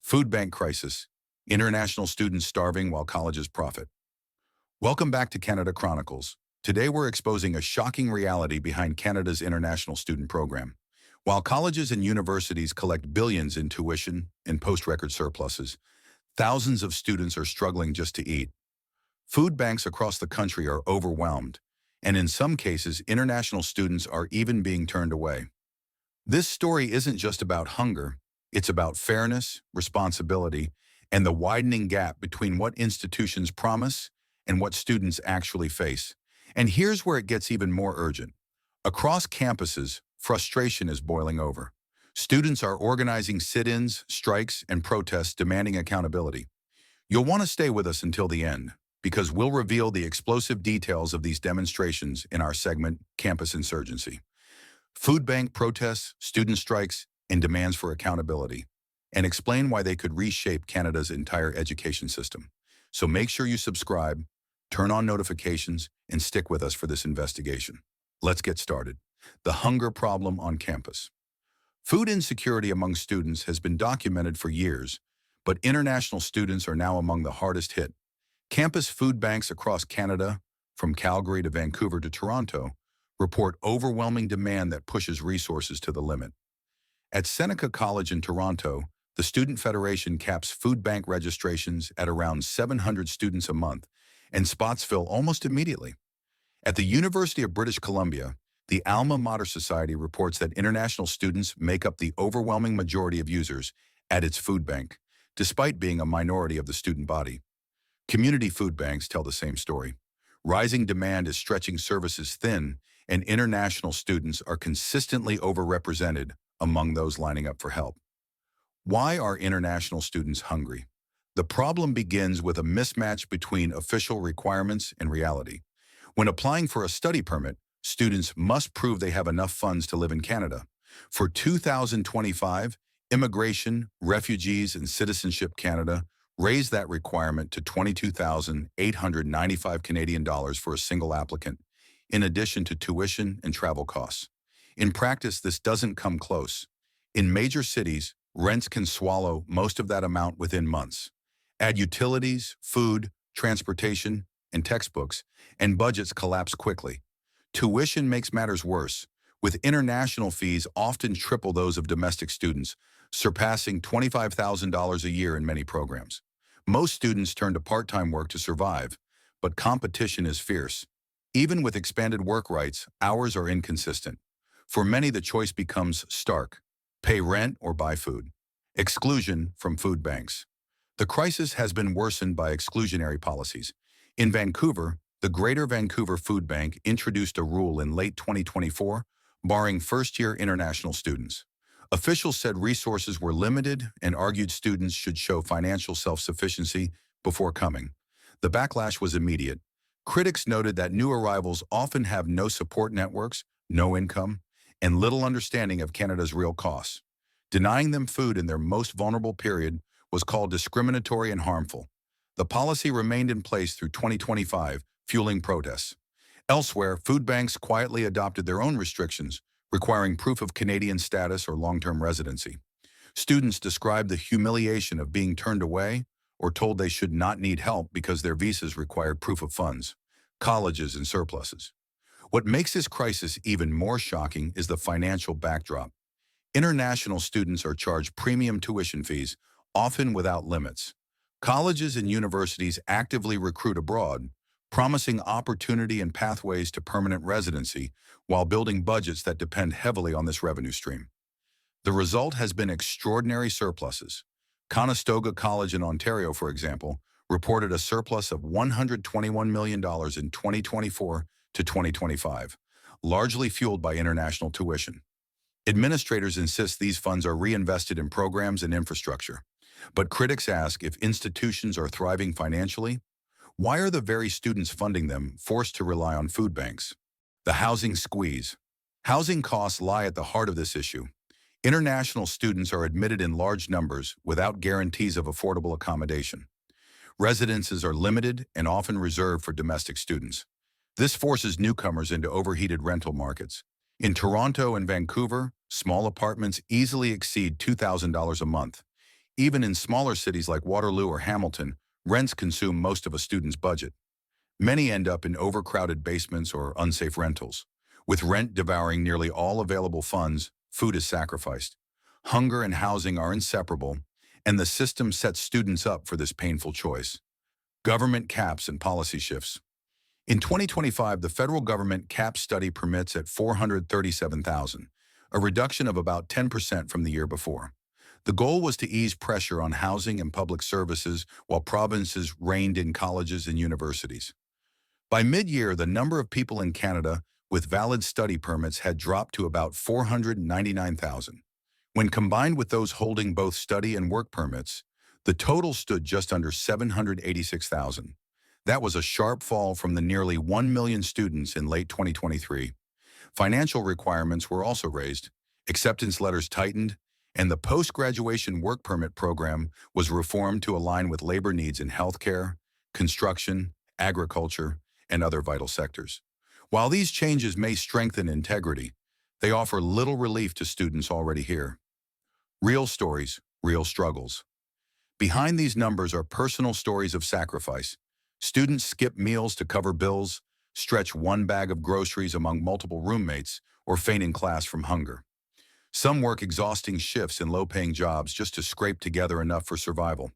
Food bank crisis, international students starving while colleges profit. Welcome back to Canada Chronicles. Today we're exposing a shocking reality behind Canada's international student program. While colleges and universities collect billions in tuition and post-record surpluses, thousands of students are struggling just to eat. Food banks across the country are overwhelmed, and in some cases, international students are even being turned away. This story isn't just about hunger, it's about fairness, responsibility, and the widening gap between what institutions promise and what students actually face. And here's where it gets even more urgent. Across campuses, frustration is boiling over. Students are organizing sit-ins, strikes, and protests demanding accountability. You'll want to stay with us until the end, because we'll reveal the explosive details of these demonstrations in our segment, Campus Insurgency. Food bank protests, student strikes, and demands for accountability, and explain why they could reshape Canada's entire education system. So make sure you subscribe, turn on notifications, and stick with us for this investigation. Let's get started. The hunger problem on campus. Food insecurity among students has been documented for years, but international students are now among the hardest hit. Campus food banks across Canada, from Calgary to Vancouver to Toronto, report overwhelming demand that pushes resources to the limit. At Seneca College in Toronto, the Student Federation caps food bank registrations at around 700 students a month, and spots fill almost immediately. At the University of British Columbia, the Alma Mater Society reports that international students make up the overwhelming majority of users at its food bank, despite being a minority of the student body. Community food banks tell the same story. Rising demand is stretching services thin, and international students are consistently overrepresented among those lining up for help. Why are international students hungry? The problem begins with a mismatch between official requirements and reality. When applying for a study permit, students must prove they have enough funds to live in Canada. For 2025, Immigration, Refugees, and Citizenship Canada raised that requirement to 22,895 Canadian dollars for a single applicant, in addition to tuition and travel costs. In practice, this doesn't come close. In major cities, rents can swallow most of that amount within months. Add utilities, food, transportation, and textbooks, and budgets collapse quickly. Tuition makes matters worse, with international fees often triple those of domestic students, surpassing $25,000 a year in many programs. Most students turn to part-time work to survive, but competition is fierce. Even with expanded work rights, hours are inconsistent. For many, the choice becomes stark: pay rent or buy food. Exclusion from food banks. The crisis has been worsened by exclusionary policies. In Vancouver, the Greater Vancouver Food Bank introduced a rule in late 2024, barring first-year international students. Officials said resources were limited and argued students should show financial self-sufficiency before coming. The backlash was immediate. Critics noted that new arrivals often have no support networks, no income, and little understanding of Canada's real costs. Denying them food in their most vulnerable period was called discriminatory and harmful. The policy remained in place through 2025, fueling protests. Elsewhere, food banks quietly adopted their own restrictions, requiring proof of Canadian status or long-term residency. Students described the humiliation of being turned away or told they should not need help because their visas required proof of funds, colleges, and surpluses. What makes this crisis even more shocking is the financial backdrop. International students are charged premium tuition fees, often without limits. Colleges and universities actively recruit abroad, promising opportunity and pathways to permanent residency while building budgets that depend heavily on this revenue stream. The result has been extraordinary surpluses. Conestoga College in Ontario, for example, reported a surplus of $121 million in 2024 to 2025, largely fueled by international tuition. Administrators insist these funds are reinvested in programs and infrastructure. But critics ask, if institutions are thriving financially, why are the very students funding them forced to rely on food banks? The housing squeeze. Housing costs lie at the heart of this issue. International students are admitted in large numbers without guarantees of affordable accommodation. Residences are limited and often reserved for domestic students. This forces newcomers into overheated rental markets. In Toronto and Vancouver, small apartments easily exceed $2,000 a month. Even in smaller cities like Waterloo or Hamilton, rents consume most of a student's budget. Many end up in overcrowded basements or unsafe rentals. With rent devouring nearly all available funds, food is sacrificed. Hunger and housing are inseparable, and the system sets students up for this painful choice. Government caps and policy shifts. In 2025, the federal government capped study permits at 437,000, a reduction of about 10% from the year before. The goal was to ease pressure on housing and public services while provinces reined in colleges and universities. By mid-year, the number of people in Canada with valid study permits had dropped to about 499,000. When combined with those holding both study and work permits, the total stood just under 786,000. That was a sharp fall from the nearly 1 million students in late 2023. Financial requirements were also raised, acceptance letters tightened, and the post-graduation work permit program was reformed to align with labor needs in healthcare, construction, agriculture, and other vital sectors. While these changes may strengthen integrity, they offer little relief to students already here. Real stories, real struggles. Behind these numbers are personal stories of sacrifice. Students skip meals to cover bills, stretch one bag of groceries among multiple roommates, or faint in class from hunger. Some work exhausting shifts in low-paying jobs just to scrape together enough for survival.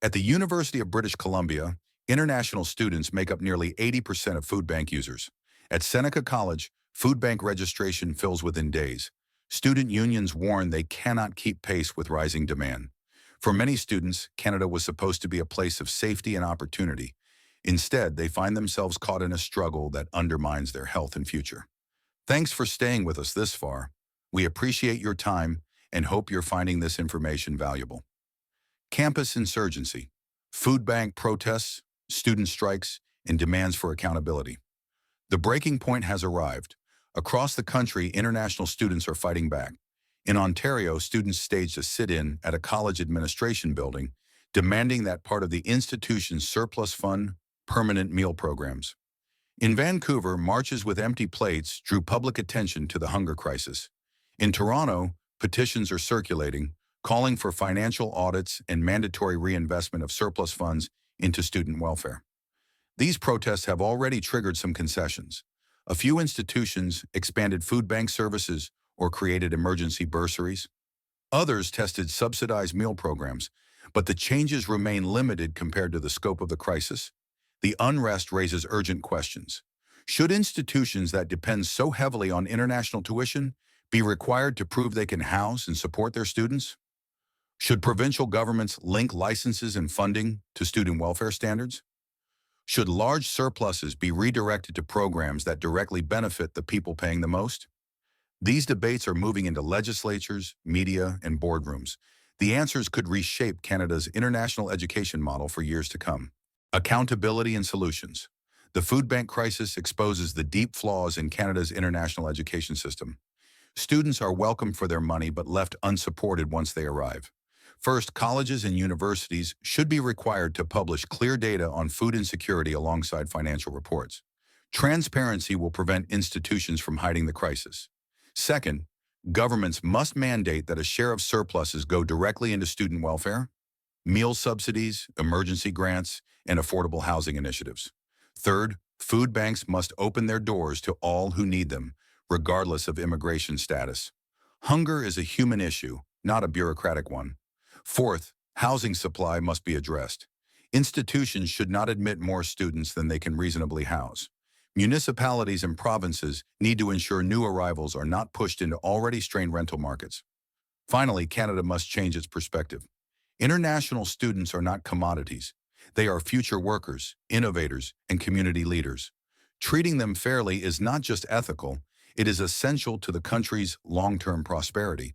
At the University of British Columbia, international students make up nearly 80% of food bank users. At Seneca College, food bank registration fills within days. Student unions warn they cannot keep pace with rising demand. For many students, Canada was supposed to be a place of safety and opportunity. Instead, they find themselves caught in a struggle that undermines their health and future. Thanks for staying with us this far. We appreciate your time and hope you're finding this information valuable. Campus insurgency, food bank protests, student strikes, and demands for accountability. The breaking point has arrived. Across the country, international students are fighting back. In Ontario, students staged a sit-in at a college administration building, demanding that part of the institution's surplus fund permanent meal programs. In Vancouver, marches with empty plates drew public attention to the hunger crisis. In Toronto, petitions are circulating, calling for financial audits and mandatory reinvestment of surplus funds into student welfare. These protests have already triggered some concessions. A few institutions expanded food bank services or created emergency bursaries. Others tested subsidized meal programs, but the changes remain limited compared to the scope of the crisis. The unrest raises urgent questions. Should institutions that depend so heavily on international tuition be required to prove they can house and support their students? Should provincial governments link licenses and funding to student welfare standards? Should large surpluses be redirected to programs that directly benefit the people paying the most? These debates are moving into legislatures, media, and boardrooms. The answers could reshape Canada's international education model for years to come. Accountability and solutions. The food bank crisis exposes the deep flaws in Canada's international education system. Students are welcomed for their money but left unsupported once they arrive. First, colleges and universities should be required to publish clear data on food insecurity alongside financial reports. Transparency will prevent institutions from hiding the crisis. Second, governments must mandate that a share of surpluses go directly into student welfare, meal subsidies, emergency grants, and affordable housing initiatives. Third, food banks must open their doors to all who need them, regardless of immigration status. Hunger is a human issue, not a bureaucratic one. Fourth, housing supply must be addressed. Institutions should not admit more students than they can reasonably house. Municipalities and provinces need to ensure new arrivals are not pushed into already strained rental markets. Finally, Canada must change its perspective. International students are not commodities. They are future workers, innovators, and community leaders. Treating them fairly is not just ethical, it is essential to the country's long-term prosperity.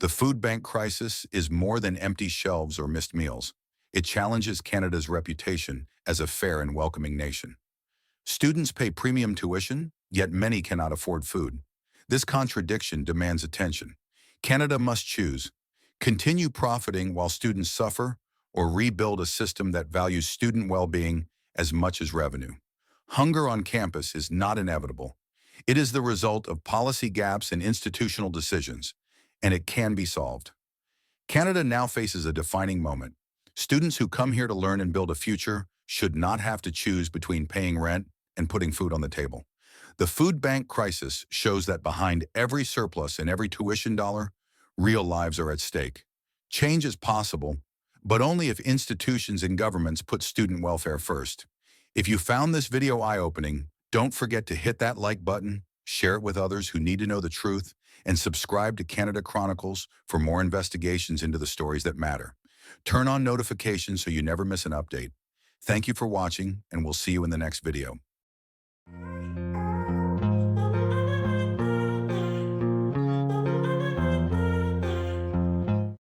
The food bank crisis is more than empty shelves or missed meals. It challenges Canada's reputation as a fair and welcoming nation. Students pay premium tuition, yet many cannot afford food. This contradiction demands attention. Canada must choose: continue profiting while students suffer, or rebuild a system that values student well-being as much as revenue. Hunger on campus is not inevitable. It is the result of policy gaps and institutional decisions, and it can be solved. Canada now faces a defining moment. Students who come here to learn and build a future should not have to choose between paying rent and putting food on the table. The food bank crisis shows that behind every surplus and every tuition dollar, real lives are at stake. Change is possible, but only if institutions and governments put student welfare first. If you found this video eye-opening, don't forget to hit that like button, share it with others who need to know the truth, and subscribe to Canada Chronicles for more investigations into the stories that matter. Turn on notifications so you never miss an update. Thank you for watching, and we'll see you in the next video.